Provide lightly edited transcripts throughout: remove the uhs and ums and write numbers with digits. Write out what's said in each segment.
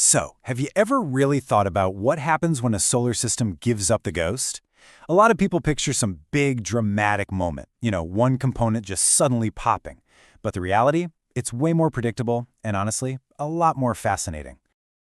So, have you ever really thought about what happens when a solar system gives up the ghost? A lot of people picture some big, dramatic moment, one component just suddenly popping. But the reality? It's way more predictable and, honestly, a lot more fascinating.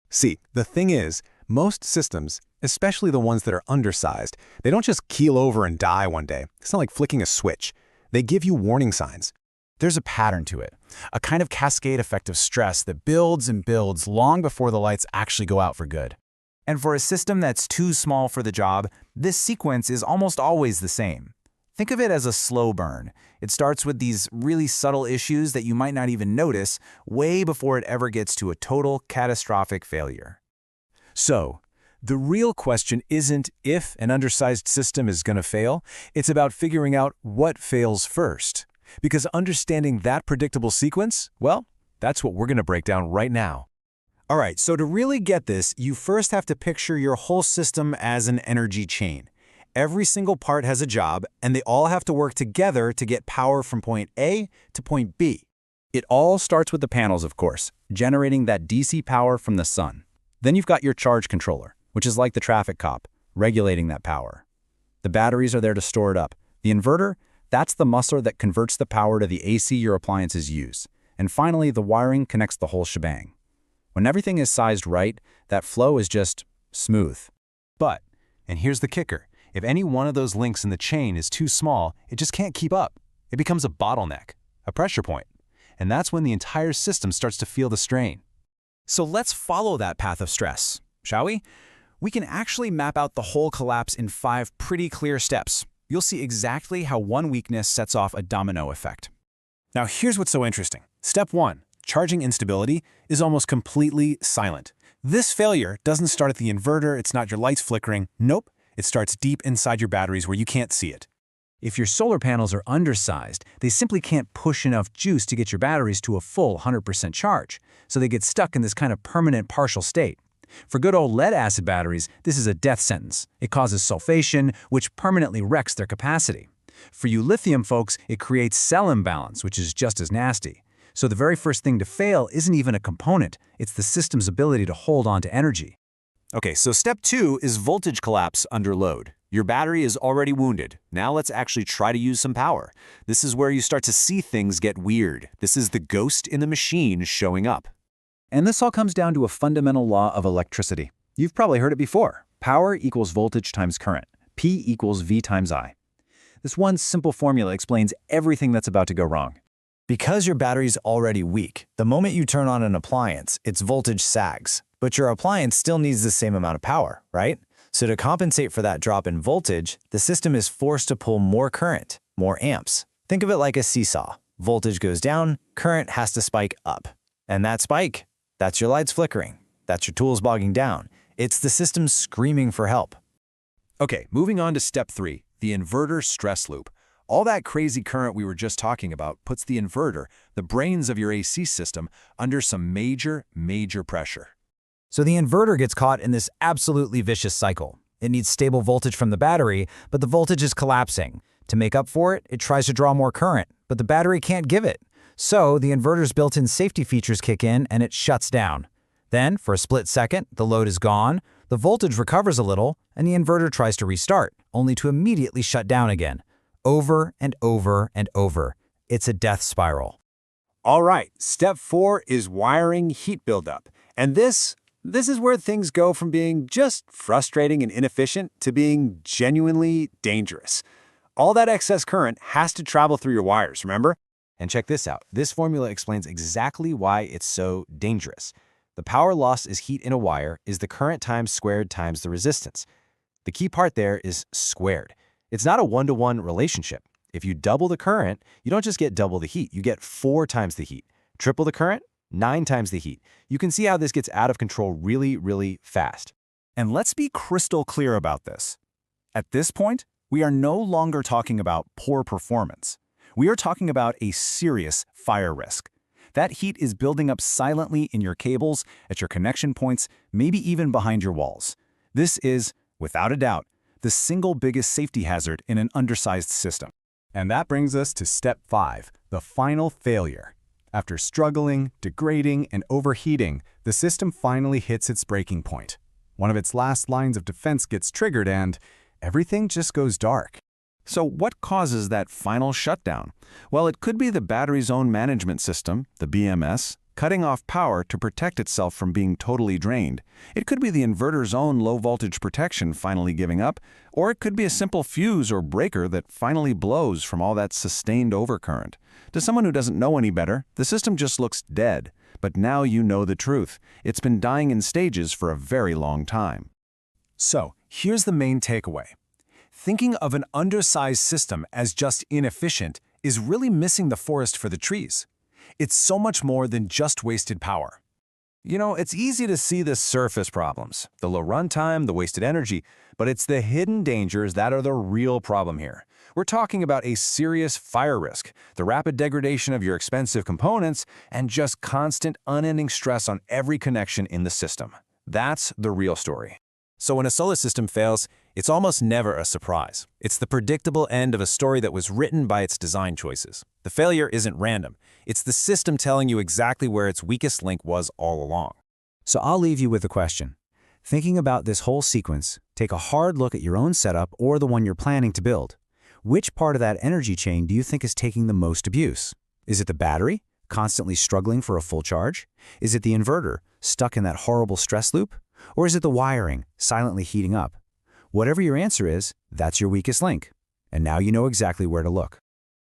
See, the thing is, most systems, especially the ones that are undersized, they don't just keel over and die one day. It's not like flicking a switch. They give you warning signs. There's a pattern to it, a kind of cascade effect of stress that builds and builds long before the lights actually go out for good. And for a system that's too small for the job, this sequence is almost always the same. Think of it as a slow burn. It starts with these really subtle issues that you might not even notice way before it ever gets to a total catastrophic failure. So, the real question isn't if an undersized system is going to fail, it's about figuring out what fails first. Because understanding that predictable sequence, well, that's what we're going to break down right now. All right, so to really get this, you first have to picture your whole system as an energy chain. Every single part has a job, and they all have to work together to get power from point A to point B. It all starts with the panels, of course, generating that DC power from the sun. Then you've got your charge controller, which is like the traffic cop, regulating that power. The batteries are there to store it up. The inverter, that's the muscle that converts the power to the AC your appliances use. And finally, the wiring connects the whole shebang. When everything is sized right, that flow is just smooth. But, and here's the kicker, if any one of those links in the chain is too small, it just can't keep up. It becomes a bottleneck, a pressure point. And that's when the entire system starts to feel the strain. So let's follow that path of stress, shall we? We can actually map out the whole collapse in 5 pretty clear steps. You'll see exactly how one weakness sets off a domino effect. Now here's what's so interesting. Step 1, charging instability, is almost completely silent. This failure doesn't start at the inverter, it's not your lights flickering. Nope, it starts deep inside your batteries where you can't see it. If your solar panels are undersized, they simply can't push enough juice to get your batteries to a full 100% charge, so they get stuck in this kind of permanent partial state. For good old lead-acid batteries, this is a death sentence. It causes sulfation, which permanently wrecks their capacity. For you lithium folks, it creates cell imbalance, which is just as nasty. So the very first thing to fail isn't even a component, it's the system's ability to hold on to energy. Okay, so step 2 is voltage collapse under load. Your battery is already wounded. Now let's actually try to use some power. This is where you start to see things get weird. This is the ghost in the machine showing up. And this all comes down to a fundamental law of electricity. You've probably heard it before. Power equals voltage times current. P equals V times I. This one simple formula explains everything that's about to go wrong. Because your battery's already weak, the moment you turn on an appliance, its voltage sags. But your appliance still needs the same amount of power, right? So to compensate for that drop in voltage, the system is forced to pull more current, more amps. Think of it like a seesaw. Voltage goes down, current has to spike up. And that spike, that's your lights flickering. That's your tools bogging down. It's the system screaming for help. Okay, moving on to step 3, the inverter stress loop. All that crazy current we were just talking about puts the inverter, the brains of your AC system, under some major pressure. So the inverter gets caught in this absolutely vicious cycle. It needs stable voltage from the battery, but the voltage is collapsing. To make up for it, it tries to draw more current, but the battery can't give it. So the inverter's built-in safety features kick in and it shuts down. Then, for a split second, the load is gone, the voltage recovers a little, and the inverter tries to restart, only to immediately shut down again. Over and over and over. It's a death spiral. All right, step 4 is wiring heat buildup. And this is where things go from being just frustrating and inefficient to being genuinely dangerous. All that excess current has to travel through your wires, remember? And check this out. This formula explains exactly why it's so dangerous. The power loss as heat in a wire is the current times squared times the resistance. The key part there is squared. It's not a one-to-one relationship. If you double the current, you don't just get double the heat, you get 4 times the heat. Triple the current, 9 times the heat. You can see how this gets out of control really fast. And let's be crystal clear about this. At this point, we are no longer talking about poor performance. We are talking about a serious fire risk. That heat is building up silently in your cables, at your connection points, maybe even behind your walls. This is, without a doubt, the single biggest safety hazard in an undersized system. And that brings us to step 5, the final failure. After struggling, degrading, and overheating, the system finally hits its breaking point. One of its last lines of defense gets triggered and everything just goes dark. So what causes that final shutdown? Well, it could be the battery's own management system, the BMS, cutting off power to protect itself from being totally drained. It could be the inverter's own low-voltage protection finally giving up, or it could be a simple fuse or breaker that finally blows from all that sustained overcurrent. To someone who doesn't know any better, the system just looks dead. But now you know the truth. It's been dying in stages for a very long time. So, here's the main takeaway. Thinking of an undersized system as just inefficient is really missing the forest for the trees. It's so much more than just wasted power. You know, it's easy to see the surface problems, the low runtime, the wasted energy, but it's the hidden dangers that are the real problem here. We're talking about a serious fire risk, the rapid degradation of your expensive components, and just constant, unending stress on every connection in the system. That's the real story. So when a solar system fails, it's almost never a surprise. It's the predictable end of a story that was written by its design choices. The failure isn't random. It's the system telling you exactly where its weakest link was all along. So I'll leave you with a question. Thinking about this whole sequence, take a hard look at your own setup or the one you're planning to build. Which part of that energy chain do you think is taking the most abuse? Is it the battery, constantly struggling for a full charge? Is it the inverter, stuck in that horrible stress loop? Or is it the wiring, silently heating up? Whatever your answer is, that's your weakest link. And now you know exactly where to look.